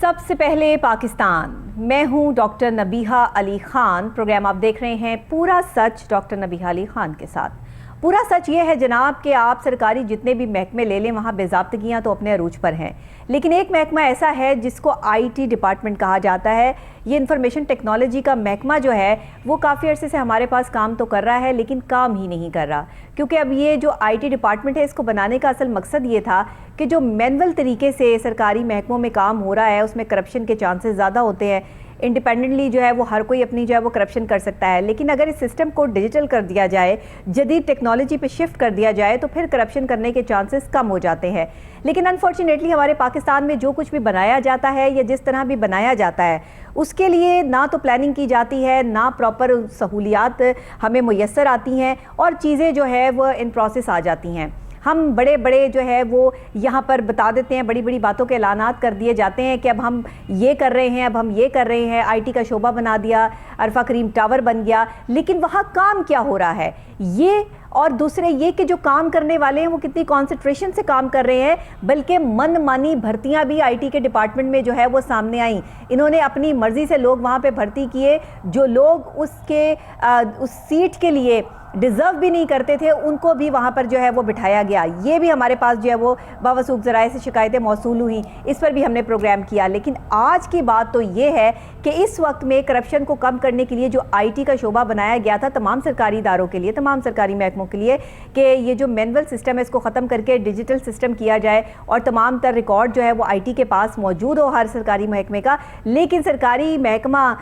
سب سے پہلے پاکستان، میں ہوں ڈاکٹر نبیہہ علی خان۔ پروگرام آپ دیکھ رہے ہیں پورا سچ ڈاکٹر نبیہہ علی خان کے ساتھ۔ پورا سچ یہ ہے جناب کہ آپ سرکاری جتنے بھی محکمے لے لیں وہاں بے ضابطگیاں تو اپنے عروج پر ہیں، لیکن ایک محکمہ ایسا ہے جس کو آئی ٹی ڈپارٹمنٹ کہا جاتا ہے۔ یہ انفارمیشن ٹیکنالوجی کا محکمہ جو ہے وہ کافی عرصے سے ہمارے پاس کام تو کر رہا ہے لیکن کام ہی نہیں کر رہا، کیونکہ اب یہ جو آئی ٹی ڈپارٹمنٹ ہے اس کو بنانے کا اصل مقصد یہ تھا کہ جو مینول طریقے سے سرکاری محکموں میں کام ہو رہا ہے اس میں کرپشن کے چانسز زیادہ ہوتے ہیں۔ انڈیپینڈنٹلی جو ہے وہ ہر کوئی اپنی جو ہے وہ کرپشن کر سکتا ہے، لیکن اگر اس سسٹم کو ڈیجیٹل کر دیا جائے، جدید ٹیکنالوجی پہ شفٹ کر دیا جائے تو پھر کرپشن کرنے کے چانسز کم ہو جاتے ہیں۔ لیکن انفارچونیٹلی ہمارے پاکستان میں جو کچھ بھی بنایا جاتا ہے یا جس طرح بھی بنایا جاتا ہے اس کے لیے نہ تو پلاننگ کی جاتی ہے، نہ پراپر سہولیات ہمیں میسر آتی ہیں، اور چیزیں جو ہے وہ ان پروسیس آ جاتی ہیں۔ ہم بڑے بڑے جو ہے وہ یہاں پر بتا دیتے ہیں، بڑی بڑی باتوں کے اعلانات کر دیے جاتے ہیں کہ اب ہم یہ کر رہے ہیں، اب ہم یہ کر رہے ہیں، آئی ٹی کا شعبہ بنا دیا، عرفہ کریم ٹاور بن گیا، لیکن وہاں کام کیا ہو رہا ہے یہ، اور دوسرے یہ کہ جو کام کرنے والے ہیں وہ کتنی کانسنٹریشن سے کام کر رہے ہیں، بلکہ من مانی بھرتیاں بھی آئی ٹی کے ڈپارٹمنٹ میں جو ہے وہ سامنے آئیں۔ انہوں نے اپنی مرضی سے لوگ وہاں پہ بھرتی کیے، جو لوگ اس سیٹ کے لیے ڈیزرو بھی نہیں کرتے تھے ان کو بھی وہاں پر جو ہے وہ بٹھایا گیا۔ یہ بھی ہمارے پاس جو ہے وہ باوثوق ذرائع سے شکایتیں موصول ہوئیں، اس پر بھی ہم نے پروگرام کیا۔ لیکن آج کی بات تو یہ ہے کہ اس وقت میں کرپشن کو کم کرنے کے لیے جو آئی ٹی کا شعبہ بنایا گیا تھا تمام سرکاری اداروں کے لیے، تمام سرکاری محکموں کے لیے، کہ یہ جو مینول سسٹم ہے اس کو ختم کر کے ڈیجیٹل سسٹم کیا جائے اور تمام تر ریکارڈ جو ہے وہ آئی ٹی کے پاس موجود ہو ہر سرکاری محکمے کا۔ لیکن سرکاری محکمہ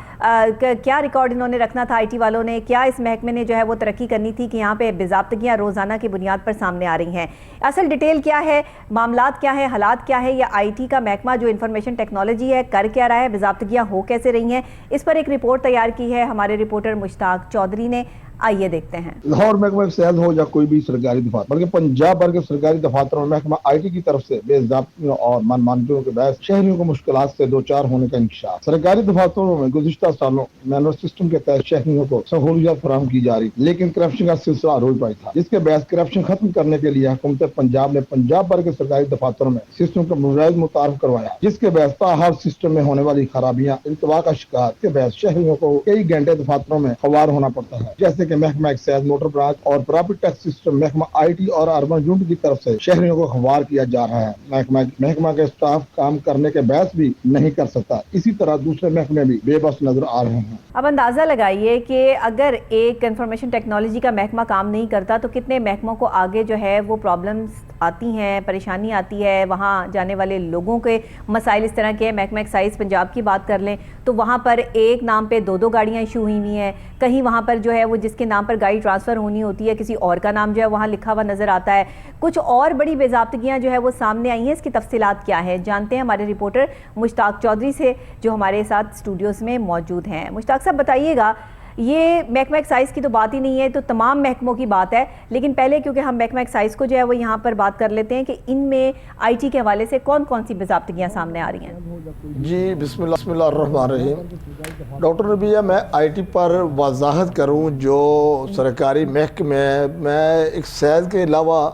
کیا ریکارڈ انہوں نے رکھنا تھا آئی ٹی والوں نے، کیا اس محکمے نے جو ہے وہ ترقی کرنی تھی کہ یہاں پہ باضابطگیاں روزانہ کی بنیاد پر سامنے آ رہی ہیں۔ اصل ڈیٹیل کیا ہے، معاملات کیا ہے، حالات کیا ہے، یا آئی ٹی کا محکمہ جو انفارمیشن ٹیکنالوجی ہے کر کیا رہا ہے، باضابطگیاں ہو کیسے رہی ہیں، اس پر ایک رپورٹ تیار کی ہے ہمارے رپورٹر مشتاق چودھری نے۔ آئیے دیکھتے ہیں۔ لاہور محکمہ صحت ہو یا کوئی بھی سرکاری دفاتر، بلکہ پنجاب بھر کے سرکاری دفاتروں میں محکمہ آئی ٹی کی طرف سے بے ضابطگیوں اور من مانیوں کے باعث شہریوں کو مشکلات سے دوچار ہونے کا انکشاف۔ سرکاری دفاتروں میں گزشتہ سالوں مینول سسٹم کے تحت شہریوں کو سہولیات فراہم کی جا رہی، لیکن کرپشن کا سلسلہ عروج پائی تھا، جس کے باعث کرپشن ختم کرنے کے لیے حکومت پنجاب نے پنجاب بھر کے سرکاری دفاتروں میں سسٹم کا مجاز متعارف کروایا، جس کے باعث تاحال سسٹم میں ہونے والی خرابیاں التوا کا شکار کے باعث شہریوں کو کئی گھنٹے دفاتروں میں خوار ہونا پڑتا ہے، جیسے کہ محکمہ ایکسائز موٹر برانچ اور پراپرٹی ٹیکس سسٹم، محکمہ آئی ٹی اور اربن یونٹ کی طرف سے شہریوں کو خوار کیا جا رہا ہے۔ محکمہ کے اسٹاف کام کرنے کے باعث بھی نہیں کر سکتا، اسی طرح دوسرے محکمے بھی بے بس نظر آ رہے ہیں۔ اب اندازہ لگائیے کہ اگر ایک انفارمیشن ٹیکنالوجی کا محکمہ کام نہیں کرتا تو کتنے محکموں کو آگے جو ہے وہ پرابلمز آتی ہیں، پریشانی آتی ہے، وہاں جانے والے لوگوں کے مسائل اس طرح کے ہیں۔ محکمہ ایکسائز پنجاب کی بات کر لیں تو وہاں پر ایک نام پہ دو گاڑیاں ایشو ہوئی ہوئی ہیں، کہیں وہاں پر جو ہے وہ جس کے نام پر گاڑی ٹرانسفر ہونی ہوتی ہے کسی اور کا نام جو ہے وہاں لکھا ہوا نظر آتا ہے۔ کچھ اور بڑی بے ضابطگیاں جو ہے وہ سامنے آئی ہیں، اس کی تفصیلات کیا ہیں جانتے ہیں ہمارے رپورٹر مشتاق چودھری سے جو ہمارے ساتھ اسٹوڈیوز میں موجود ہیں۔ مشتاق صاحب بتائیے گا، یہ محکمہ ایکسائز کی تو بات ہی نہیں ہے، تو تمام محکموں کی بات ہے، لیکن پہلے کیونکہ ہم محکمہ ایکسائز کو جو ہے وہ یہاں پر بات کر لیتے ہیں کہ ان میں آئی ٹی کے حوالے سے کون کون سی باضابطگیاں سامنے آ رہی ہیں۔ جی بسم اللہ الرحمن الرحیم۔ ڈاکٹر نبیہہ، میں آئی ٹی پر وضاحت کروں، جو سرکاری محکمے میں ایکسائز کے علاوہ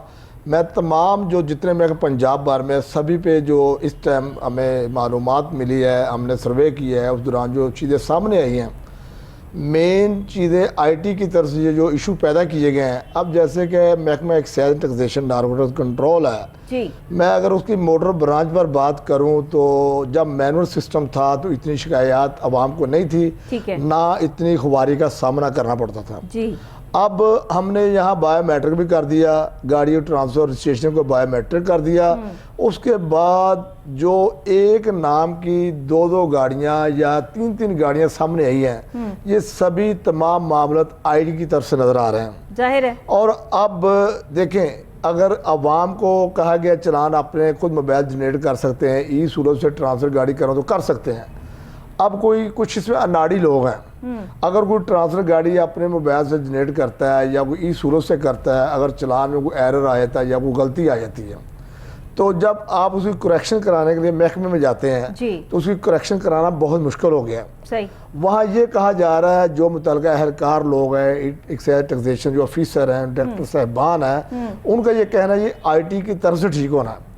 میں تمام جو جتنے محکمے پنجاب بھر میں سبھی پہ جو اس ٹائم ہمیں معلومات ملی ہے، ہم نے سروے کیا ہے، اس دوران جو چیزیں سامنے آئی ہیں، مین چیزیں آئی ٹی کی طرف سے جو ایشو پیدا کیے گئے ہیں، اب جیسے کہ محکمہ ایکسائز ٹیکسیشن نارکوٹکس کنٹرول ہے، جی میں اگر اس کی موٹر برانچ پر بات کروں تو جب مینول سسٹم تھا تو اتنی شکایات عوام کو نہیں تھی، نہ اتنی خواری کا سامنا کرنا پڑتا تھا۔ جی اب ہم نے یہاں بایو میٹرک بھی کر دیا، گاڑی ٹرانسفر رجسٹریشن کو بایو میٹرک کر دیا، اس کے بعد جو ایک نام کی دو گاڑیاں یا تین گاڑیاں سامنے آئی ہیں، یہ سبھی تمام معاملات آئی ٹی کی طرف سے نظر آ رہے ہیں، ظاہر ہے۔ اور اب دیکھیں، اگر عوام کو کہا گیا چلان اپنے خود موبائل جنریٹ کر سکتے ہیں، ای صورت سے ٹرانسفر گاڑی کرو تو کر سکتے ہیں۔ اب کوئی کچھ اس میں اناڑی لوگ ہیں، اگر کوئی ٹرانسفر گاڑی اپنے موبائل سے جنریٹ کرتا ہے یا کوئی ای صورت سے کرتا ہے، اگر چلان میں کوئی ایرر آ جاتا ہے یا کوئی غلطی آ جاتی ہے، تو جب آپ اس کی کریکشن کرانے کے لیے محکمے میں جاتے ہیں تو اس کی کریکشن کرانا بہت مشکل ہو گیا ہے۔ وہاں یہ کہا جا رہا ہے جو متعلقہ اہلکار لوگ ہیں، ایکسائز ٹیکسیشن جو آفیسر ہیں، ڈائریکٹر صاحبان ہیں، ان کا یہ کہنا ہے یہ آئی ٹی کی طرف سے ٹھیک ہونا ہے۔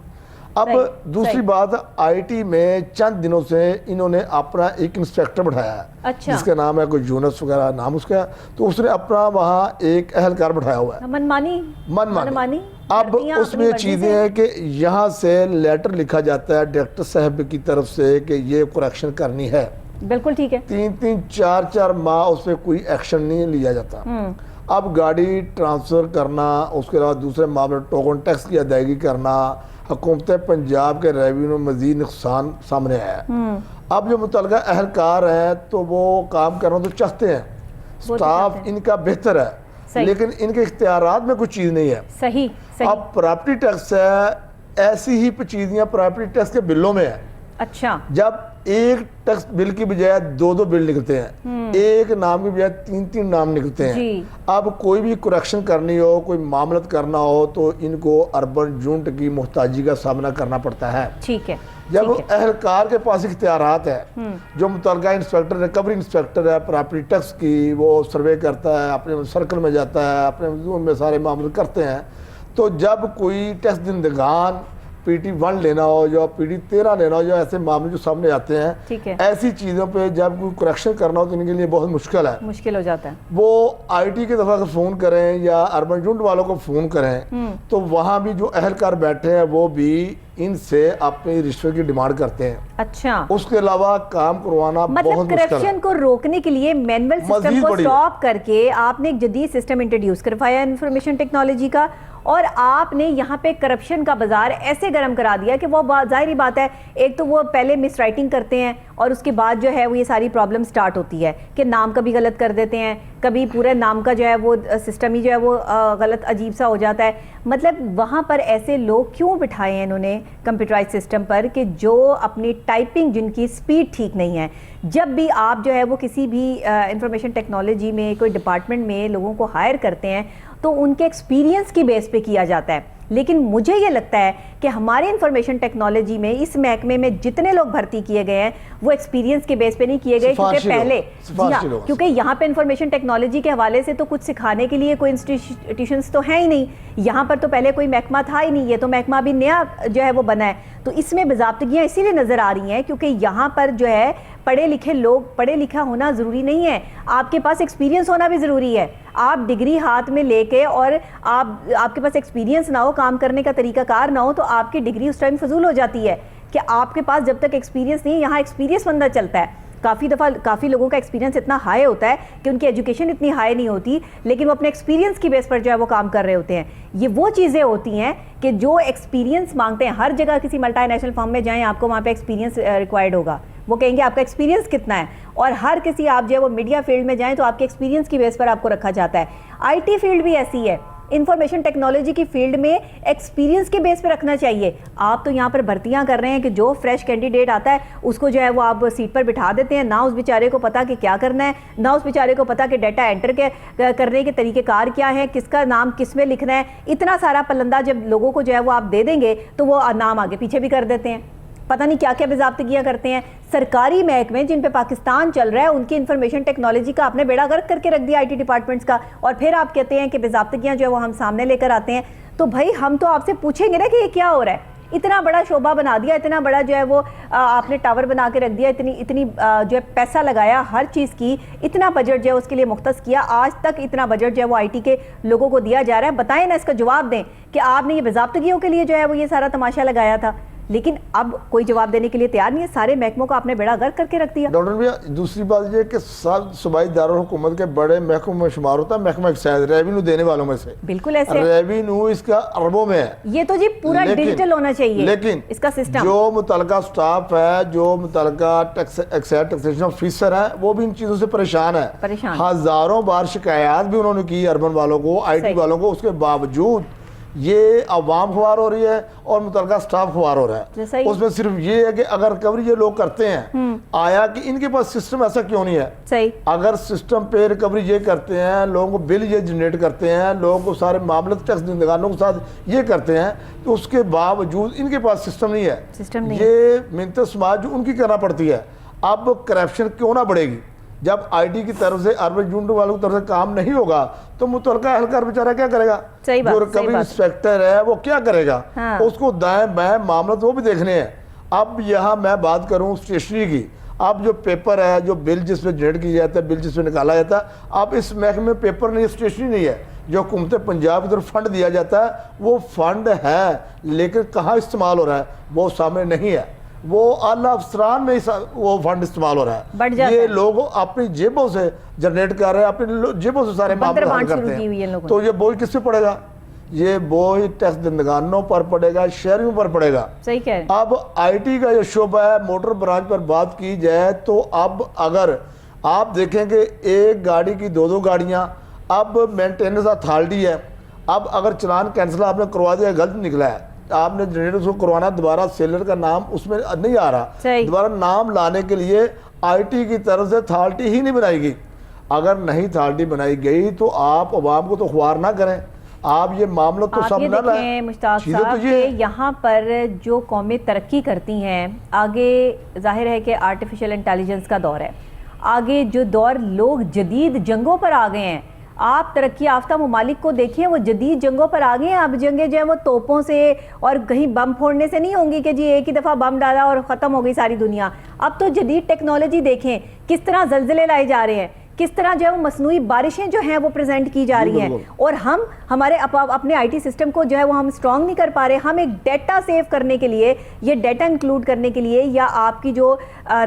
اب دوسری بات آئی ٹی میں چند دنوں سے انہوں نے اپنا ایک انسپیکٹر بٹھایا ہے اچھا جس کا نام ہے کوئی یونس وغیرہ نام اس کا، تو اس نے اپنا وہاں ایک اہلکار بٹھایا ہوا ہے منمانی اب اس میں چیزیں ہیں کہ یہاں سے لیٹر لکھا جاتا ہے ڈائریکٹر صاحب کی طرف سے کہ یہ کریکشن کرنی ہے، بالکل ٹھیک ہے، 3-4 ماہ اس پہ کوئی ایکشن نہیں لیا جاتا۔ اب گاڑی ٹرانسفر کرنا، اس کے علاوہ دوسرے معاملے ٹوکن ٹیکس کی ادائیگی کرنا، حکومت پنجاب کے ریونیو میں مزید نقصان سامنے آیا ہے۔ اب جو متعلقہ اہلکار ہیں تو وہ کام کرنا تو چاہتے ہیں، سٹاف ان کا بہتر ہے، لیکن ان کے اختیارات میں کوئی چیز نہیں ہے۔ صحیح اب پراپرٹی ٹیکس ہے، ایسی ہی چیزیں پراپرٹی ٹیکس کے بلوں میں ہیں۔ اچھا، جب ایک ٹیکس بل کی بجائے 2 بل نکلتے ہیں، ایک نام کی بجائے 3 نام نکلتے ہیں، اب کوئی بھی کریکشن کرنی ہو، کوئی معاملت کرنا ہو تو ان کو اربن یونٹ کی محتاجی کا سامنا کرنا پڑتا ہے۔ ٹھیک ہے، جب اہلکار کے پاس اختیارات ہے، جو متعلقہ انسپیکٹر ریکوری انسپیکٹر ہے پراپرٹی ٹیکس کی، وہ سروے کرتا ہے، اپنے سرکل میں جاتا ہے، اپنے زون میں سارے معاملے کرتے ہیں، تو جب کوئی ٹیکس دہندگان PT1 لینا ہو یا PT13 لینا ہو، یا ایسے معاملے جو سامنے آتے ہیں، ایسی چیزوں پہ جب کوئی کریکشن کرنا ہو تو ان کے لیے بہت مشکل ہو جاتا ہے۔ وہ آئی ٹی کی دفعہ فون کریں یا اربن یونٹ والوں کو فون کریں تو وہاں بھی جو اہلکار بیٹھے ہیں وہ بھی ان سے اپنی رشوت کی ڈیمانڈ کرتے ہیں۔ اچھا، اس کے علاوہ کام کروانا بہت مطلب مشکل ہے۔ کرپشن کو روکنے کے لیے مینول سسٹم کو سٹاپ کر کے آپ نے ایک جدید سسٹم انٹروڈیوس کروایا انفارمیشن ٹیکنالوجی کا، اور آپ نے یہاں پہ کرپشن کا بازار ایسے گرم کرا دیا کہ وہ ظاہری بات ہے، ایک تو وہ پہلے مس رائٹنگ کرتے ہیں اور اس کے بعد جو ہے وہ یہ ساری پرابلم سٹارٹ ہوتی ہے کہ نام کا بھی غلط کر دیتے ہیں، کبھی پورے نام کا جو ہے وہ سسٹم ہی جو ہے وہ غلط عجیب سا ہو جاتا ہے۔ مطلب وہاں پر ایسے لوگ کیوں بٹھائے ہیں انہوں نے کمپیوٹرائز سسٹم پر کہ جو اپنی ٹائپنگ جن کی سپیڈ ٹھیک نہیں ہے، جب بھی آپ جو ہے وہ کسی بھی انفارمیشن ٹیکنالوجی میں کوئی ڈپارٹمنٹ میں لوگوں کو ہائر کرتے ہیں تو ان کے ایکسپیرینس کی بیس پہ کیا جاتا ہے، لیکن مجھے یہ لگتا ہے کہ ہمارے انفارمیشن ٹیکنالوجی میں اس محکمے میں جتنے لوگ بھرتی کیے گئے ہیں وہ ایکسپیرینس کے بیس پہ نہیں کیے گئے، کیونکہ پہلے کیونکہ یہاں پہ انفارمیشن ٹیکنالوجی کے حوالے سے تو کچھ سکھانے کے لیے کوئی انسٹیٹیوشنز تو ہیں ہی نہیں، یہاں پر تو پہلے کوئی محکمہ تھا ہی نہیں، یہ تو محکمہ بھی نیا جو ہے وہ بنا ہے، تو اس میں باضابطگیاں اسی لیے نظر آ رہی ہیں کیونکہ یہاں پر جو ہے پڑھے لکھے لوگ، پڑھے لکھا ہونا ضروری نہیں ہے، آپ کے پاس ایکسپیرینس ہونا بھی ضروری ہے۔ آپ ڈگری ہاتھ میں لے کے اور آپ کے پاس ایکسپیرینس نہ ہو، کام کرنے کا طریقہ کار نہ ہو، تو آپ کی ڈگری اس ٹائم فضول ہو جاتی ہے کہ آپ کے پاس جب تک ایکسپیرینس نہیں ہے، یہاں ایکسپیرینس بندہ چلتا ہے۔ کافی دفعہ کافی لوگوں کا ایکسپیرینس اتنا ہائی ہوتا ہے کہ ان کی ایجوکیشن اتنی ہائی نہیں ہوتی، لیکن وہ اپنے ایکسپیرینس کی بیس پر جو ہے وہ کام کر رہے ہوتے ہیں۔ یہ وہ چیزیں ہوتی ہیں کہ جو ایکسپیرینس مانگتے ہیں، ہر جگہ کسی ملٹی نیشنل فرم میں جائیں آپ کو وہاں پہ ایکسپیرینس ریکوائرڈ ہوگا، وہ کہیں گے آپ کا ایکسپیرینس کتنا ہے، اور ہر کسی آپ جو ہے وہ میڈیا فیلڈ میں جائیں تو آپ کے ایکسپیرینس کی بیس پر آپ کو رکھا جاتا ہے۔ آئی ٹی فیلڈ بھی ایسی ہے، انفارمیشن ٹیکنالوجی کی فیلڈ میں ایکسپیرینس کے بیس پہ رکھنا چاہیے۔ آپ تو یہاں پر بھرتیاں کر رہے ہیں کہ جو فریش کینڈیڈیٹ آتا ہے اس کو جو ہے وہ آپ سیٹ پر بٹھا دیتے ہیں، نہ اس بیچارے کو پتا کہ کیا کرنا ہے، نہ اس بیچارے کو پتا کہ ڈیٹا انٹر کرنے کے طریقہ کار کیا ہے، کس کا نام کس میں لکھنا ہے۔ اتنا سارا پلندہ جب لوگوں کو جو ہے وہ آپ دے دیں گے تو وہ نام آگے پیچھے بھی کر دیتے ہیں، پتہ نہیں کیا کیا باضابطگیاں کرتے ہیں۔ سرکاری محکمے جن پہ پاکستان چل رہا ہے ان کی انفارمیشن ٹیکنالوجی کا آپ نے بیڑا غرق کر کے رکھ دیا آئی ٹی ڈپارٹمنٹس کا، اور پھر آپ کہتے ہیں کہ باضابطگیاں جو ہے وہ ہم سامنے لے کر آتے ہیں۔ تو بھائی ہم تو آپ سے پوچھیں گے نا کہ یہ کیا ہو رہا ہے، اتنا بڑا شعبہ بنا دیا، اتنا بڑا جو ہے وہ آپ نے ٹاور بنا کے رکھ دیا، اتنی جو ہے پیسہ لگایا ہر چیز کی، اتنا بجٹ جو ہے اس کے لیے مختص کیا، آج تک اتنا بجٹ جو ہے وہ آئی ٹی کے لوگوں کو دیا جا رہا ہے۔ بتائیں نا، اس کا جواب دیں کہ آپ نے یہ باضابطگیوں کے لیے جو ہے وہ یہ سارا تماشا لگایا تھا، لیکن اب کوئی جواب دینے کے لیے تیار نہیں ہے، سارے محکموں کو آپ نے بیڑا غرق کر کے رکھ دیا۔ ڈاکٹر بھیا دوسری بات یہ کہ صوبائی دارالحکومت کے بڑے محکموں میں شمار ہوتا ہے محکمہ ایکسائز، ریونیو دینے والوں میں سے، بالکل ایسے ریونیو اس کا اربوں میں ہے، یہ تو جی پورا ڈیجیٹل ہونا چاہیے لیکن اس کا سسٹم۔ جو متعلقہ سٹاف ہے، جو متعلقہ ایکسائز ٹیکسیشن آفیسر ہیں، وہ بھی ان چیزوں سے پریشان ہے، ہزاروں بار شکایات بھی انہوں نے کی اربن والوں کو، آئی ٹی والوں کو، اس کے باوجود یہ عوام خوار ہو رہی ہے اور متعلقہ سٹاف خوار ہو رہا ہے۔ اس میں صرف یہ ہے کہ اگر ریکوری یہ لوگ کرتے ہیں، آیا کہ ان کے پاس سسٹم ایسا کیوں نہیں ہے؟ اگر سسٹم پہ ریکوری یہ کرتے ہیں، لوگوں کو بل یہ جنریٹ کرتے ہیں، لوگوں کو سارے معاملات ٹیکس دہندگانوں کے ساتھ یہ کرتے ہیں، تو اس کے باوجود ان کے پاس سسٹم نہیں ہے۔ یہ منت سماج جو ان کی کرنا پڑتی ہے، اب کرپشن کیوں نہ بڑھے گی؟ جب آئی ٹی کی طرف سے اربن یونٹ والوں کی طرف سے کام نہیں ہوگا تو متعلقہ اہلکار بیچارہ کیا کرے گا؟ جو ریکوری انسپیکٹر ہے وہ کیا کرے گا؟ اس کو دائیں بائیں معاملہ تو وہ بھی دیکھنے ہیں۔ اب یہاں میں بات کروں اسٹیشنری کی، اب جو پیپر ہے، جو بل جس میں جنریٹ کیا جاتا ہے، بل جس میں نکالا جاتا ہے، اب اس محکمے میں پیپر نہیں، اسٹیشنری نہیں ہے۔ جو حکومت پنجاب کی طرف فنڈ دیا جاتا ہے وہ فنڈ ہے، لیکن کہاں استعمال ہو رہا ہے وہ سامنے نہیں ہے۔ وہ اعلیٰ افسران میں وہ فنڈ استعمال ہو رہا ہے، یہ لوگ اپنی جیبوں سے جنریٹ کر رہے ہیں، اپنی جیبوں سے سارے معاملے حل کرتے ہیں۔ تو یہ بوجھ کس پہ پڑے گا؟ یہ بوجھ ٹیکس دہندگانوں پر پڑے گا، شہریوں پر پڑے گا۔ صحیح کہہ رہے ہیں۔ اب آئی ٹی کا جو شعبہ ہے، موٹر برانچ پر بات کی جائے تو اب اگر آپ دیکھیں کہ ایک گاڑی کی دو گاڑیاں، اب مینٹیننس اتھارٹی ہے، اب اگر چلان کینسل آپ نے کروا دیا، غلط نکلا ہے، آپ نے جنریٹر اس کو کروانا، دوبارہ سیلر کا نام اس میں نہیں آ رہا، دوبارہ نام لانے کے لیے آئی ٹی کی طرف سے اتھارٹی ہی نہیں بنائی گئی۔ اگر نہیں اتھارٹی بنائی گئی تو آپ عوام کو تو خوار نہ کریں، آپ یہ معاملہ تو سب نہ لائیں۔ مشتاق صاحب کہ یہاں پر جو قومیں ترقی کرتی ہیں، آگے ظاہر ہے کہ آرٹیفیشل انٹیلیجنس کا دور ہے، آگے جو دور لوگ جدید جنگوں پر آ گئے ہیں، آپ ترقی یافتہ ممالک کو دیکھیں وہ جدید جنگوں پر آ گئے ہیں۔ اب جنگیں جو ہیں وہ توپوں سے اور کہیں بم پھوڑنے سے نہیں ہوں گی کہ جی ایک ہی دفعہ بم ڈالا اور ختم ہو گئی ساری دنیا۔ اب تو جدید ٹیکنالوجی دیکھیں کس طرح زلزلے لائے جا رہے ہیں، کس طرح جو ہے وہ مصنوعی بارشیں جو ہیں وہ پریزنٹ کی جا رہی ہیں، اور ہم ہمارے اپنے آئی ٹی سسٹم کو جو ہے وہ ہم اسٹرانگ نہیں کر پا رہے۔ ہم ایک ڈیٹا سیو کرنے کے لیے، یہ ڈیٹا انکلوڈ کرنے کے لیے، یا آپ کی جو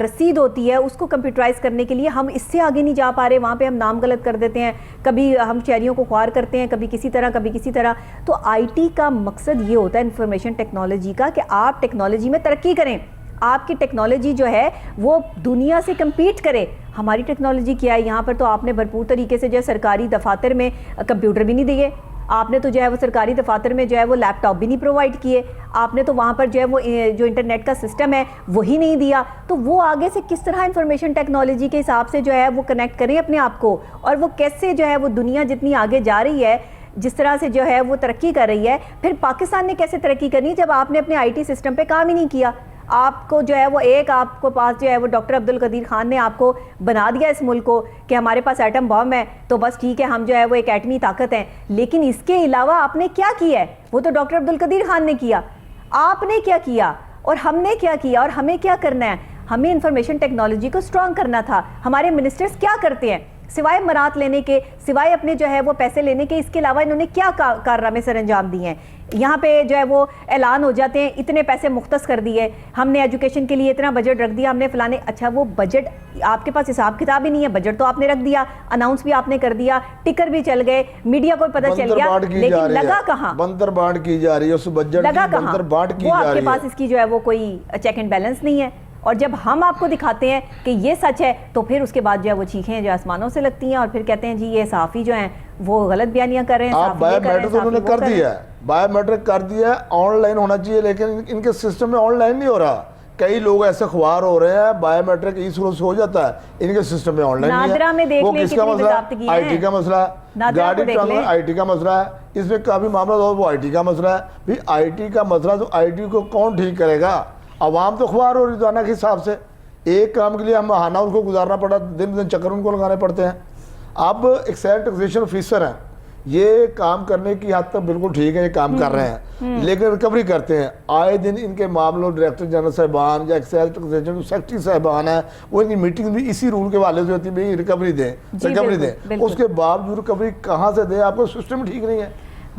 رسید ہوتی ہے اس کو کمپیوٹرائز کرنے کے لیے ہم اس سے آگے نہیں جا پا رہے۔ وہاں پہ ہم نام غلط کر دیتے ہیں، کبھی ہم شہریوں کو خوار کرتے ہیں، کبھی کسی طرح کبھی کسی طرح۔ تو آئی ٹی کا مقصد یہ ہوتا ہے انفارمیشن ٹیکنالوجی کا کہ آپ ٹیکنالوجی میں ترقی کریں، آپ کی ٹیکنالوجی جو ہے وہ دنیا سے کمپیٹ کرے۔ ہماری ٹیکنالوجی کیا ہے یہاں پر؟ تو آپ نے بھرپور طریقے سے جو ہے سرکاری دفاتر میں کمپیوٹر بھی نہیں دیے، آپ نے تو جو ہے وہ سرکاری دفاتر میں جو ہے وہ لیپ ٹاپ بھی نہیں پرووائڈ کیے، آپ نے تو وہاں پر جو ہے وہ جو انٹرنیٹ کا سسٹم ہے وہی نہیں دیا۔ تو وہ آگے سے کس طرح انفارمیشن ٹیکنالوجی کے حساب سے جو ہے وہ کنیکٹ کریں اپنے آپ کو، اور وہ کیسے جو ہے وہ دنیا جتنی آگے جا رہی ہے، جس طرح سے جو ہے وہ ترقی کر رہی ہے، پھر پاکستان نے کیسے ترقی کرنی جب آپ نے اپنے آئی ٹی سسٹم پہ کام ہی نہیں کیا؟ آپ کو جو ہے وہ آپ کو پاس جو ہے وہ ڈاکٹر عبدالقدیر خان نے آپ کو بنا دیا اس ملک کو کہ ہمارے پاس ایٹم بم ہے تو بس ٹھیک ہے، ہم جو ہے وہ ایک ایٹمی طاقت ہیں، لیکن اس کے علاوہ آپ نے کیا کیا ہے؟ وہ تو ڈاکٹر عبدالقدیر خان نے کیا، آپ نے کیا کیا اور ہم نے کیا کیا، اور ہمیں کیا کرنا ہے؟ ہمیں انفارمیشن ٹیکنالوجی کو اسٹرانگ کرنا تھا۔ ہمارے منسٹرز کیا کرتے ہیں سوائے مرات لینے کے، سوائے اپنے جو ہے وہ پیسے لینے کے؟ اس کے علاوہ انہوں نے کیا کارنامے سر انجام دیے ہیں؟ یہاں پہ جو ہے وہ اعلان ہو جاتے ہیں اتنے پیسے مختص کر دیے، ہم نے ایجوکیشن کے لیے اتنا بجٹ رکھ دیا، ہم نے فلانے۔ اچھا وہ بجٹ آپ کے پاس حساب کتاب ہی نہیں ہے، بجٹ تو آپ نے رکھ دیا، اناؤنس بھی آپ نے کر دیا، ٹکر بھی چل گئے، میڈیا کو پتہ چل گیا، لیکن لگا کہاں؟ بندر بانٹ کی جا رہی ہے، اس بجٹ لگا کہاں؟ وہ آپ کے پاس اس کی جو ہے وہ کوئی چیک اینڈ بیلنس نہیں ہے۔ اور جب ہم آپ کو دکھاتے ہیں کہ یہ سچ ہے تو پھر اس کے بعد جو ہے وہ چیخیں جو آسمانوں سے لگتی ہیں، اور پھر کہتے ہیں جی یہ صحافی جو ہیں وہ غلط بیانیاں کر رہے ہیں۔ آپ بایو میٹرک انہوں نے کر دیا ہے، بایو میٹرک کر دیا ہے، آن لائن ہونا چاہیے، لیکن ان کے سسٹم میں آن لائن نہیں ہو رہا۔ کئی لوگ ایسے خوار ہو رہے ہیں، بایو میٹرک ای سروس ہو جاتا ہے، ان کے سسٹم میں آن لائن نہیں ہے۔ وہ کس کا مسئلہ ہے؟ آئی ٹی کا مسئلہ ہے، گاڑی ٹرانسپورٹ آئی ٹی کا مسئلہ ہے، اس میں کافی معاملہ ہو وہ آئی ٹی کا مسئلہ ہے۔ بھی آئی ٹی کا مسئلہ تو آئی ٹی کو کون ٹھیک کرے گا؟ عوام تو خوار ہو روزانہ کے حساب سے، ایک کام کے لیے ہم ماہانہ ان کو گزارنا پڑا، دن دن چکر ان کو لگانے پڑتے ہیں۔ اب ایکسائز ٹیکسیشن آفیسر ہیں، یہ کام کرنے کی حد تک بالکل ٹھیک ہے، یہ کام کر رہے ہیں، لیکن ریکوری کرتے ہیں آئے دن۔ ان کے معاملوں ڈائریکٹر جنرل صاحبان یا ایکسائز ٹیکسیشن سیکرٹری صاحبان ہیں، وہ ان کی میٹنگ بھی اسی رول کے حوالے سے ہوتی ہے، بھائی ریکوری دیں ریکوری دیں، اس کے باوجود ریکوری کہاں سے دیں؟ آپ کا سسٹم ٹھیک نہیں ہے۔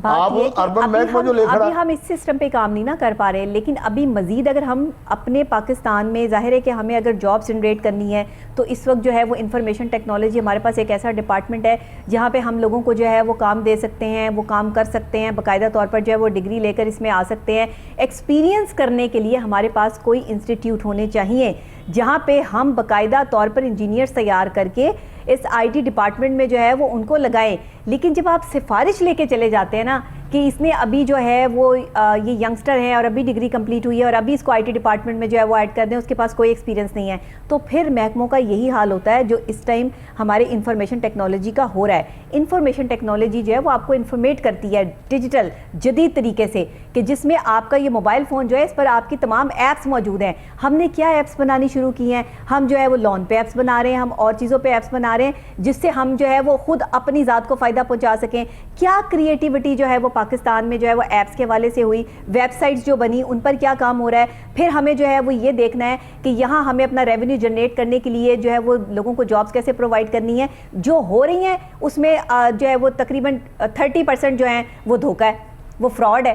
آپ اربن محکمہ جو لے کھڑا، ابھی ہم اس سسٹم پہ کام نہیں نہ کر پا رہے، لیکن ابھی مزید اگر ہم اپنے پاکستان میں، ظاہر ہے کہ ہمیں اگر جابس جنریٹ کرنی ہے تو اس وقت جو ہے وہ انفارمیشن ٹیکنالوجی ہمارے پاس ایک ایسا ڈپارٹمنٹ ہے جہاں پہ ہم لوگوں کو جو ہے وہ کام دے سکتے ہیں، وہ کام کر سکتے ہیں، باقاعدہ طور پر جو ہے وہ ڈگری لے کر اس میں آ سکتے ہیں۔ ایکسپیرینس کرنے کے لیے ہمارے پاس کوئی انسٹیٹیوٹ ہونے چاہیے جہاں پہ ہم باقاعدہ طور پر انجینئرز تیار کر کے اس آئی ٹی ڈپارٹمنٹ میں جو ہے وہ ان کو لگائیں۔ لیکن جب آپ سفارش لے کے چلے جاتے ہیں نا کہ اس نے ابھی جو ہے وہ یہ ینگسٹر ہے اور ابھی ڈگری کمپلیٹ ہوئی ہے اور ابھی اس کو آئی ٹی ڈپارٹمنٹ میں جو ہے وہ ایڈ کر دیں, اس کے پاس کوئی ایکسپیرینس نہیں ہے, تو پھر محکموں کا یہی حال ہوتا ہے جو اس ٹائم ہمارے انفارمیشن ٹیکنالوجی کا ہو رہا ہے. انفارمیشن ٹیکنالوجی جو ہے وہ آپ کو انفارمیٹ کرتی ہے ڈیجیٹل جدید طریقے سے, کہ جس میں آپ کا یہ موبائل فون جو ہے اس پر آپ کی تمام ایپس موجود ہیں. ہم نے کیا ایپس بنانی شروع کی ہیں, ہم جو ہے وہ لون پہ ایپس بنا رہے ہیں, ہم اور چیزوں پہ ایپس بنا رہے ہیں جس سے ہم جو ہے وہ خود اپنی ذات کو فائدہ پہنچا سکیں. کیا کریٹیوٹی جو ہے وہ پاکستان میں جو ہے وہ ایپس کے حوالے سے ہوئی, ویب سائٹس جو بنی ان پر کیا کام ہو رہا ہے. پھر ہمیں جو ہے وہ یہ دیکھنا ہے کہ یہاں ہمیں اپنا ریونیو جنریٹ کرنے کے لیے جو ہے وہ لوگوں کو جابس کیسے پرووائڈ کرنی ہے. جو ہو رہی ہیں اس میں جو ہے وہ تقریباً 30% جو ہیں وہ دھوکہ ہے, وہ فراڈ ہے.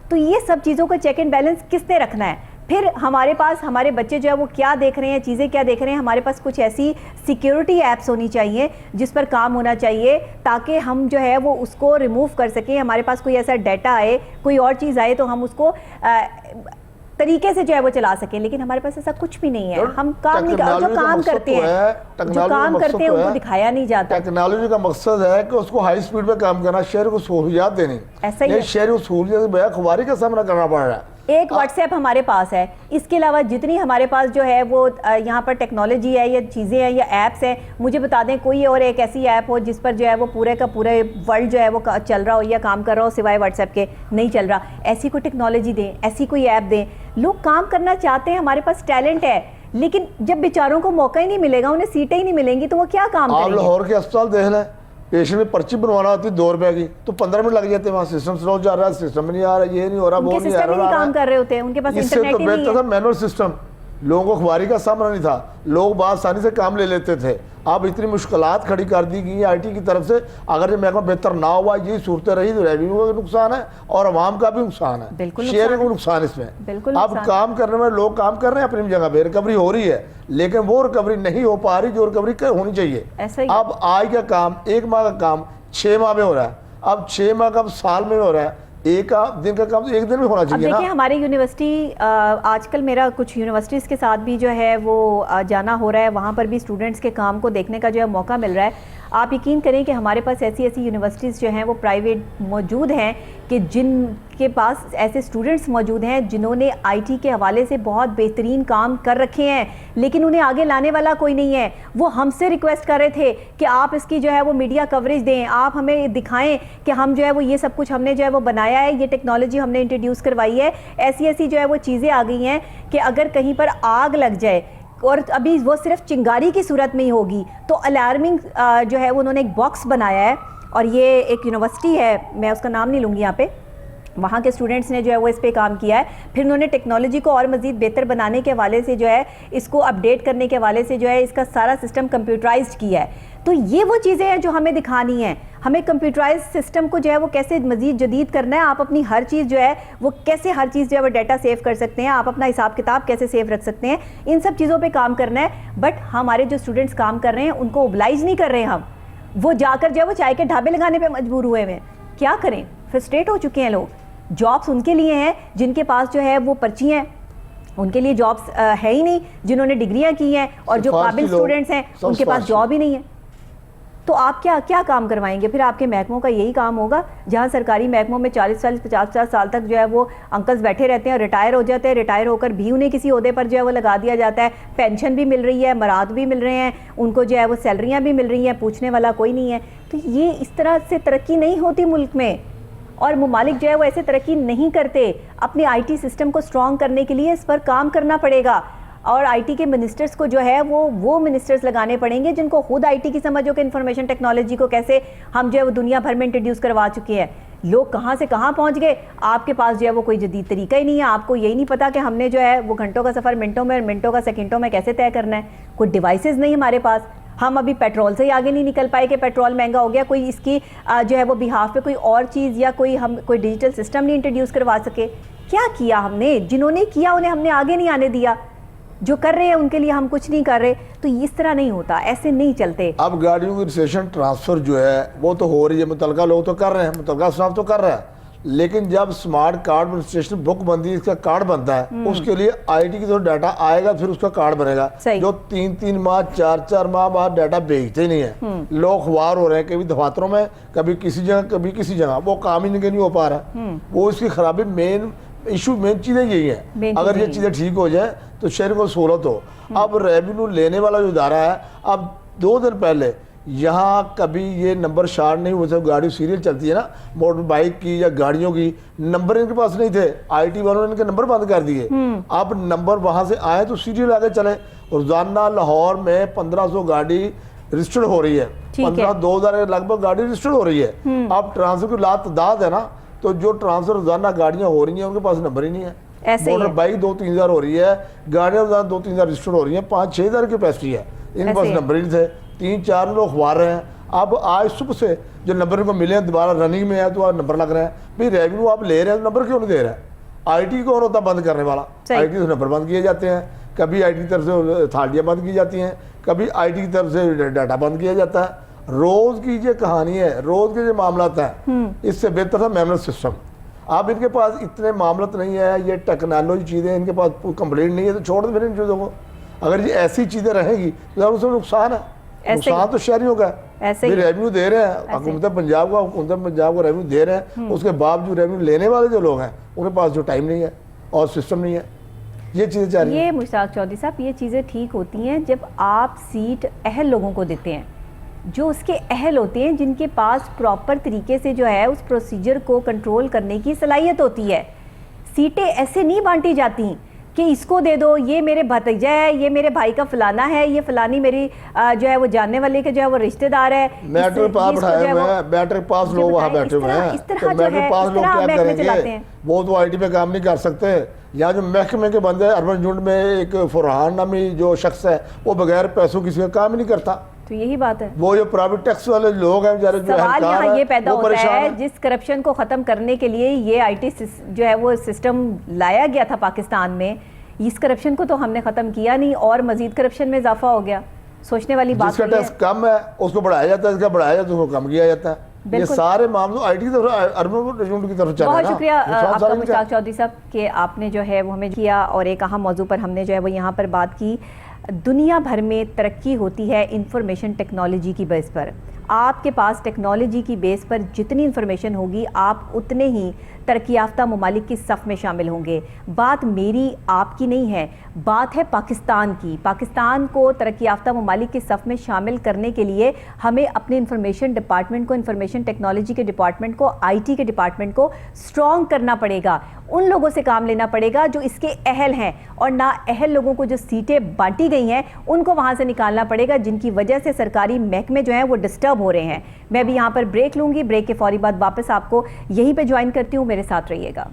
تو یہ سب چیزوں کا چیک اینڈ بیلنس کس نے رکھنا ہے. پھر ہمارے پاس ہمارے بچے جو ہے وہ کیا دیکھ رہے ہیں, چیزیں کیا دیکھ رہے ہیں, ہمارے پاس کچھ ایسی سیکیورٹی ایپس ہونی چاہیے جس پر کام ہونا چاہیے تاکہ ہم جو ہے وہ اس کو ریموو کر سکیں. ہمارے پاس کوئی ایسا ڈیٹا آئے, کوئی اور چیز آئے تو ہم اس کو طریقے سے جو ہے وہ چلا سکیں, لیکن ہمارے پاس ایسا کچھ بھی نہیں ہے. ہم کام نہیں جو کام کرتے ہیں ان کو دکھایا نہیں جاتا. ٹیکنالوجی کا مقصد ہے کہ اس کو ہائی سپیڈ پہ کام کرنا, شہر کو سہولیات دینی. ایسا ہی شہری کو سہولیات بے خواری کا سامنا کرنا پڑ رہا ہے. ایک واٹس ایپ ہمارے پاس ہے, اس کے علاوہ جتنی ہمارے پاس جو ہے وہ یہاں پر ٹیکنالوجی ہے یا چیزیں ہیں یا ایپس ہیں, مجھے بتا دیں کوئی اور ایک ایسی ایپ ہو جس پر جو ہے وہ پورے کا پورے ورلڈ جو ہے وہ چل رہا ہو یا کام کر رہا ہو سوائے واٹس ایپ کے. نہیں چل رہا. ایسی کوئی ٹیکنالوجی دیں, ایسی کوئی ایپ دیں. لوگ کام کرنا چاہتے ہیں, ہمارے پاس ٹیلنٹ ہے, لیکن جب بیچاروں کو موقع ہی نہیں ملے گا, انہیں سیٹیں ہی نہیں ملیں گی تو وہ کیا کام کریں گے. آپ لاہور کے اسپتال دیکھ لیں, پیشنٹ میں پرچی بنوانا ہوتی ہے 2 روپے کی تو 15 منٹ لگ جاتے ہیں. وہاں سسٹم سلو جا رہا ہے, سسٹم نہیں آ رہا, یہ نہیں ہو رہا, وہ نہیں آ رہا, کام کر رہے ہوتے ہیں, ان کے پاس اس سے تو بہتر تھا مینول سسٹم. لوگوں کو خواری کا سامنا نہیں تھا, لوگ بآسانی سے کام لے لیتے تھے. اب اتنی مشکلات کھڑی کر دی گئی آئی ٹی کی طرف سے. اگر یہ محکمہ بہتر نہ ہوا, یہی صورت رہی تو ریونیو کا بھی نقصان ہے اور عوام کا بھی نقصان ہے, شہر کو نقصان اس میں. اب کام کرنے میں لوگ کام کر رہے ہیں اپنی جگہ پہ, ریکوری ہو رہی ہے, لیکن وہ ریکوری نہیں ہو پا رہی جو ریکوری ہونی چاہیے. اب آج کا کام 1 ماہ کا کام 6 ماہ میں ہو رہا ہے, اب 6 ماہ کا سال میں ہو رہا ہے, ایک دن کا کام 1 دن میں ہونا چاہیے. دیکھیں ہماری یونیورسٹی آج کل میرا کچھ یونیورسٹیز کے ساتھ بھی جو ہے وہ جانا ہو رہا ہے, وہاں پر بھی اسٹوڈنٹس کے کام کو دیکھنے کا جو ہے موقع مل رہا ہے. آپ یقین کریں کہ ہمارے پاس ایسی یونیورسٹیز جو ہیں وہ پرائیویٹ موجود ہیں کہ جن کے پاس ایسے اسٹوڈنٹس موجود ہیں جنہوں نے آئی ٹی کے حوالے سے بہت بہترین کام کر رکھے ہیں, لیکن انہیں آگے لانے والا کوئی نہیں ہے. وہ ہم سے ریکویسٹ کر رہے تھے کہ آپ اس کی جو ہے وہ میڈیا کوریج دیں, آپ ہمیں دکھائیں کہ ہم جو ہے وہ یہ سب کچھ ہم نے جو ہے وہ بنایا ہے, یہ ٹیکنالوجی ہم نے انٹروڈیوس کروائی ہے. ایسی جو ہے وہ چیزیں آ گئی ہیں کہ اگر کہیں پر آگ لگ جائے اور ابھی وہ صرف چنگاری کی صورت میں ہی ہوگی تو الارمنگ جو ہے وہ انہوں نے ایک باکس بنایا ہے, اور یہ ایک یونیورسٹی ہے, میں اس کا نام نہیں لوں گی یہاں پہ, وہاں کے اسٹوڈنٹس نے جو ہے وہ اس پہ کام کیا ہے. پھر انہوں نے ٹیکنالوجی کو اور مزید بہتر بنانے کے حوالے سے جو ہے اس کو اپڈیٹ کرنے کے حوالے سے جو ہے اس کا سارا سسٹم کمپیوٹرائزڈ کیا ہے. تو یہ وہ چیزیں ہیں جو ہمیں دکھانی ہیں. ہمیں کمپیوٹرائز سسٹم کو جو ہے وہ کیسے مزید جدید کرنا ہے, آپ اپنی ہر چیز جو ہے وہ کیسے ہر چیز جو ہے وہ ڈیٹا سیو کر سکتے ہیں, آپ اپنا حساب کتاب کیسے سیو رکھ سکتے ہیں, ان سب چیزوں پہ کام کرنا ہے. بٹ ہمارے جو اسٹوڈنٹس کام کر رہے ہیں ان کو اوبلائز نہیں کر رہے ہیں ہم, وہ جا کر جو ہے وہ چائے کے ڈھابے لگانے پہ مجبور ہوئے ہیں. کیا کریں, فرسٹریٹ ہو چکے ہیں لوگ. جابس ان کے لیے ہیں جن کے پاس جو ہے وہ پرچی ہیں, ان کے لیے جابس ہے ہی نہیں جنہوں نے ڈگریاں کی ہیں, اور جو قابل اسٹوڈنٹس ہیں ان کے پاس جاب ہی نہیں ہے. تو آپ کیا کام کروائیں گے پھر؟ آپ کے محکموں کا یہی کام ہوگا جہاں سرکاری محکموں میں 40-50 سال تک جو ہے وہ انکلز بیٹھے رہتے ہیں, ریٹائر ہو جاتے ہیں, ریٹائر ہو کر بھی انہیں کسی عہدے پر جو ہے وہ لگا دیا جاتا ہے, پینشن بھی مل رہی ہے, مراد بھی مل رہے ہیں, ان کو جو ہے وہ سیلریاں بھی مل رہی ہیں, پوچھنے والا کوئی نہیں ہے. تو یہ اس طرح سے ترقی نہیں ہوتی ملک میں, اور ممالک جو ہے وہ ایسے ترقی نہیں کرتے. اپنے آئی ٹی سسٹم کو اسٹرانگ کرنے کے لیے اس پر کام کرنا پڑے گا, اور آئی ٹی کے منسٹرز کو جو ہے وہ منسٹرز لگانے پڑیں گے جن کو خود آئی ٹی کی سمجھ ہو کہ انفارمیشن ٹیکنالوجی کو کیسے ہم جو ہے وہ دنیا بھر میں انٹروڈیوس کروا چکے ہیں. لوگ کہاں سے کہاں پہنچ گئے, آپ کے پاس جو ہے وہ کوئی جدید طریقہ ہی نہیں ہے. آپ کو یہی نہیں پتا کہ ہم نے جو ہے وہ گھنٹوں کا سفر منٹوں میں اور منٹوں کا سیکنڈوں میں کیسے طے کرنا ہے. کوئی ڈیوائسز نہیں ہمارے پاس. ہم ابھی پیٹرول سے ہی آگے نہیں نکل پائے کہ پیٹرول مہنگا ہو گیا, کوئی اس کی جو ہے وہ بہاف پہ کوئی اور چیز یا کوئی ڈیجیٹل سسٹم نہیں انٹروڈیوس کروا سکے. کیا کیا ہم نے؟ جنہوں نے کیا انہیں ہم نے آگے نہیں آنے دیا, جو کر رہے ہیں ان کے لیے ہم کچھ نہیں کر رہے. تو اس طرح نہیں ہوتا, ایسے نہیں چلتے. اب گاڑیوں کی ریسیشن ٹرانسفر جو ہے وہ تو ہو رہی ہے, متعلقہ لوگ تو کر رہے ہیں, متعلقہ اسٹاف تو کر رہا ہے, لیکن جب سمارٹ کارڈ رجسٹریشن بک بنتی ہے، اس کا کارڈ بنتا ہے، اس کے لیے آئی ٹی کی طرف ڈیٹا آئے گا، پھر اس کا کارڈ بنے گا۔ جو 3 ماہ 4 ماہ بعد ڈیٹا بھیجتے نہیں ہیں، لوگ خوار ہو رہے ہیں، کبھی دفاتروں میں، کبھی کسی جگہ، کبھی کسی جگہ، وہ کام ہی نہیں ہو پا رہا۔ وہ اس کی خرابی مین چیزیں یہی ہیں۔ اگر یہ چیزیں ٹھیک ہو جائیں تو شہر کو سہولت ہو۔ اب ریونیو لینے والا جو ادارہ ہے، اب 2 دن پہلے یہاں کبھی یہ نمبر شارٹ نہیں ہوئے، گاڑی سیریل چلتی ہے نا، موٹر بائک کی یا گاڑیوں کی، نمبر ان کے پاس نہیں تھے، آئی ٹی والوں نے ان کے نمبر بند کر دیے۔ اب نمبر وہاں سے آئے تو سیریل آگے چلے۔ روزانہ لاہور میں 1500 گاڑی رجسٹرڈ ہو رہی ہے، 2000 لگ بھگ گاڑی رجسٹرڈ ہو رہی ہے۔ اب ٹرانسفر کی تعداد ہے نا، تو جو ٹرانسفر روزانہ گاڑیاں ہو رہی ہیں ان کے پاس نمبر ہی نہیں ہے۔ موٹر بائک 2-3 ہزار ہو رہی ہے، گاڑیاں روزانہ 2-3 ہزار رجسٹرڈ ہو رہی ہیں، 5-6 ہزار کی کیپیسٹی ہے، ان کے پاس نمبر ہی نہیں تھے۔ 3-4 لوگ خوار رہے ہیں۔ اب آج صبح سے جو نمبر کو ملے ہیں دوبارہ رننگ میں ہے، تو آپ نمبر لگ رہے ہیں۔ بھائی ریونیو آپ لے رہے ہیں، نمبر کیوں نہیں دے رہے ہیں؟ آئی ٹی کون ہوتا بند کرنے والا؟ آئی ٹی سے نمبر بند کیے جاتے ہیں، کبھی آئی ٹی کی طرف سے اتھارٹیاں بند کی جاتی ہیں، کبھی آئی ٹی کی طرف سے ڈیٹا بند کیا جاتا ہے۔ روز کی یہ کہانی ہے، روز کے جو معاملات ہیں، اس سے بہتر تھا مینول سسٹم۔ اب ان کے پاس اتنے معاملات نہیں ہے، یہ ٹیکنالوجی چیزیں ان کے پاس کمپلیٹ نہیں ہے، تو چھوڑ دیں پھر ان چیزوں کو۔ اگر یہ ایسی چیزیں رہیں گی تو اس میں نقصان ہے، نقصان تو شہریوں کا ہے۔ ریونیو دے رہے ہیں حکومت پنجاب کو ریونیو دے رہے ہیں، اس کے باوجود ریونیو لینے والے جو لوگ ہیں ان کے پاس جو ٹائم نہیں ہے اور سسٹم نہیں ہے، یہ چیزیں چاہ رہی ہیں۔ یہ مشتاق چودھری صاحب، یہ چیزیں ٹھیک ہوتی ہیں جب آپ سیٹ اہل لوگوں کو دیتے ہیں، جو اس کے اہل ہوتے ہیں، جن کے پاس پراپر طریقے سے جو ہے اس پروسیجر کو کنٹرول کرنے کی صلاحیت ہوتی ہے۔ سیٹیں ایسے نہیں بانٹی جاتی کہ اس کو دے دو، یہ میرے بھتیجا ہے، یہ میرے بھائی کا فلانا ہے، یہ فلانی میری جو ہے وہ جاننے والے کے جو ہے وہ رشتہ دار ہے۔ میٹرک پاس بٹھائے ہوئے ہیں، میٹرک پاس لوگ وہاں بیٹھے ہوئے ہیں، تو میٹرک پاس لوگ کیا کریں گے؟ وہ تو آئی ٹی پہ کام نہیں کر سکتے۔ یا جو محکمے کے بندے، اربن یونٹ میں ایک فرحان نامی جو شخص ہے، وہ بغیر پیسوں کسی کا کام ہی نہیں کرتا۔ تو یہی بات ہے، وہ جو پرائیویٹ ٹیکس والے لوگ ہیں بیچارے، جو سوال یہاں یہ پیدا ہوتا ہے، جس کرپشن کو ختم کرنے کے لیے یہ آئی ٹی جو ہے وہ سسٹم لایا گیا تھا پاکستان میں، اس کرپشن کو تو ہم نے ختم کیا نہیں، اور مزید کرپشن میں اضافہ ہو گیا۔ سوچنے والی بات ہے، جس کا ٹیکس کم ہے اس کو بڑھایا جاتا ہے، اس کا بڑھایا جاتا ہے اس کو کم کیا جاتا ہے۔ یہ سارے معاملے آئی ٹی کی طرف، اربن یونٹ کی طرف چل رہے ہیں۔ بہت شکریہ آپ کا مشتاق چودھری صاحب کہ آپ نے جو ہے وہ ہمیں کیا، اور ایک اہم موضوع پر ہم نے جو ہے وہ یہاں پر بات کی۔ دنیا بھر میں ترقی ہوتی ہے انفارمیشن ٹیکنالوجی کی بیس پر۔ آپ کے پاس ٹیکنالوجی کی بیس پر جتنی انفارمیشن ہوگی، آپ اتنے ہی ترقی یافتہ ممالک کی صف میں شامل ہوں گے۔ بات میری آپ کی نہیں ہے، بات ہے پاکستان کی۔ پاکستان کو ترقی یافتہ ممالک کی صف میں شامل کرنے کے لیے ہمیں اپنے انفارمیشن ڈپارٹمنٹ کو، انفارمیشن ٹیکنالوجی کے ڈپارٹمنٹ کو، آئی ٹی کے ڈپارٹمنٹ کو اسٹرانگ کرنا پڑے گا۔ ان لوگوں سے کام لینا پڑے گا جو اس کے اہل ہیں، اور نا اہل لوگوں کو جو سیٹیں بانٹی گئی ہیں ان کو وہاں سے نکالنا پڑے گا، جن کی وجہ سے سرکاری محکمے جو ہیں وہ ڈسٹرب ہو رہے ہیں۔ میں بھی یہاں پر بریک لوں گی، بریک کے فوری بعد واپس آپ کو یہیں پہ جوائن کرتی ہوں، میرے ساتھ رہیے گا۔